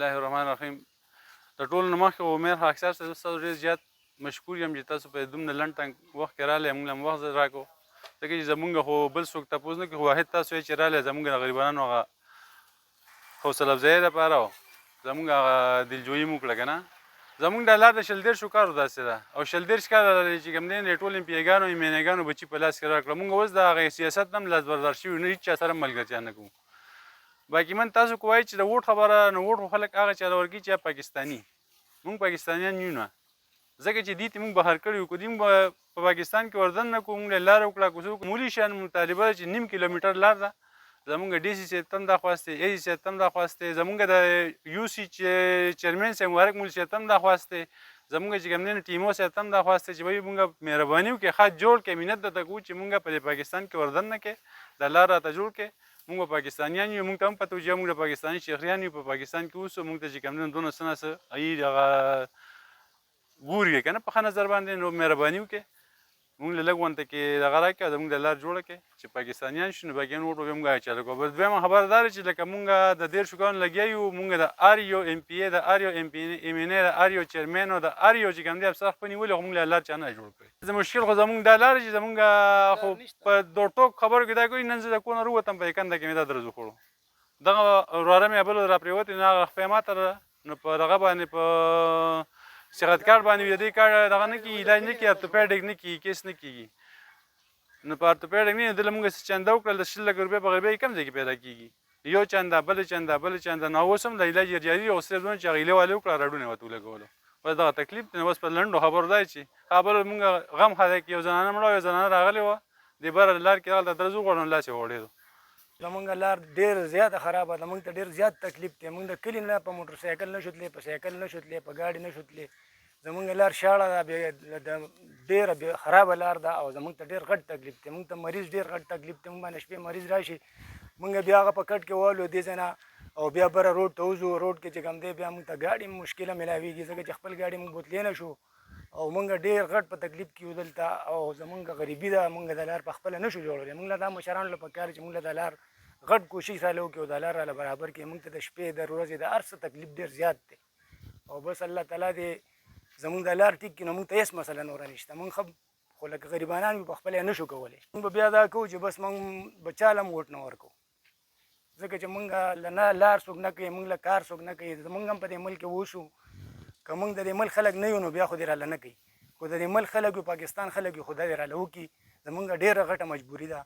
الله الرحمن الرحیم. د ټولو نه مخکې عمر خاکسار صاحب ستاسو ډېر زیات مشکور یم چې تاسو په دومره لنډ وخت کې راغلی موږ له هم وخت راکړو، ځکه چې زمونږ خو بل څوک تپوس نه کوي، خو واحد تاسو یې چې راغلی زمونږ د غریبانو هغه حوصله افزایۍ دپاره زمونږ هغه دلجویي مو وکړه که نه. زمونږ دا لار د ۱۰ کالو داسې ده او ۱۰ کاله چې کوم دی د ټول امپیګانو ایمینګانو بچي په لاس کې راکړه. مونږ اوس د هغې سیاست نه هم لاس بردار شوي نه، هېڅ چا سره ملګرتیا نه کوو. باقي من تاسو که وایئ چې د ووټ خبره نو ووټ خو خلک هغه چا له ورکوي چې پاکستاني، مونږ پاکستانیان یو نه، ځکه چې دې ته مونږ بهر کړي وو. که دوی په پاکستان کې وردن نه کوو، مونږ له لاره وکړه. که څوک معمولي شیان مطالبه ده چې 0.5 کیلومتر لار ده، زمونږ ډي سي صاحب ته هم دا خواست دی، اے سي صاحب ته هم دا خواست دی، زمونږ د یو سی چیرمین صاحب مبارک مولوي صاحب ته هم دا خواست دی، زمونږ چې کوم دی ټیمو صاحب ته هم دا خواست دی چې بھائی مونږ مهرباني وکړئ خط جوړ کړئ، منت درته کوو چې مونږ په پاکستان کې وردن نه کړئ، دا لار راته جوړ کړئ. مونږ پاکستانیان یو، مونږ ته هم پته وي چې مونږ د پاکستاني شهریان یو، په پاکستان کې اوسو، مونږ ته چې کوم دی دونه څه نه څه هغه ګوري که نه په ښه نظر باندې، نو مهرباني وکړئ مونږ له لږ غونته کې دغه راکړئ، زمونږ د لار جوړه کړئ چې پاکستانیان شو، نو باقیان ووټ به مونږ چاله کوو. بس دویمه خبره دا ده چې لکه مونږ د 13 کالو لګیا یو، مونږ د هر یو ام پي اے، د هر یو ام پي ایم ان اے، د هر یو چیرمین او د هر یو چې کوم دی افسر خپل نیولي، خو مونږ له لار چا نه جوړ کړی. زه مشکل خو زمونږ دا لاره چې زمونږ خو په دو ټوک خبرو کې دا کوي، نن زه د کور نه راووتم په کنده کې مې دا درز وخوړو، دغه وراره مې بل را پرېوتې، نو هغه خپې ماته ده، نو په دغه باندې په صحت کارت باندې د دې کارت دغه نه کېږي، علاج نه کېږي، ارتوپیډک نه کېږي، کیس نه کېږي. نو په ارتوپیډک نه دله مونږ چنده وکړل، د 100 لک روپۍ په غریبۍ کم ځای کې پیدا کېږي، یو چنده بل چنده بل چنده، نو اوس هم د علاج جاري او صرف دونه چې هغه هیلې والې وکړه راډونه ورته ولګولو. بس دغه تکلیف دی. اوس په لنډو خبرو دا چې خبره مونږ غم خدای کې یو زنانه مړه وه، یو زنانه راغلې وه، د بره لار کې راغله درز وغوړ، نو لاس یې وغوړېدو. زمونږ لار ډېر زیاته خرابه ده، مونږ ته ډېر زیات تکلیف دی. مونږ د کلي نه په موټر سایکل نه شو تللی، په سایکل نه شو تللی، په ګاډي نه شو تللی. زمونږ لار شاړه ده، ډېره خرابه لار ده او زمونږ ته ډېر غټ تکلیف دی. مونږ ته مریض ډېر غټ تکلیف دی. مونږ باندې شپې مریض راشي، مونږ بیا هغه په کټ کې والو دې ځای نه او بیا بره روډ ته وځو. روډ کې چې کوم دی بیا مونږ ته ګاډي مشکله میلاویږي، ځکه چې خپل ګاډي مونږ بوتلی نه شو او مونږ ډېر غټ په تکلیف کې یو دلته، او زمونږ غریبي ده، مونږ د لار په خپله نه شو جوړولی. مونږ له دا مشرانو له پکار چې مونږ له د لار غټ کوشش راله وکړي او دا لار راله برابر کړي. مونږ ته د شپې د ورځې د هر څه تکلیف ډېر زیات دی او بس الله تعالی دې زمونږ د لار ټیک کړي، نو مونږ ته هېڅ مسله نوره نشته. مونږ خو لکه غریبانان یو په خپله یې نه شو کولی. مونږ به بیا دا کوو چې بس مونږ به چا له هم ووټ نه ورکوو، ځکه چې مونږ له نه لار څوک نه کوي، مونږ له کار څوک نه کوي. زمونږ هم په دې ملک کې وشو، که مونږ د دې ملک خلک نه یو نو بیا خو دې راله نه کوي، خو د دې ملک خلک یو، پاکستان خلک یو، خو دا دې راله وکړي. زمونږ ډېره غټه مجبوري ده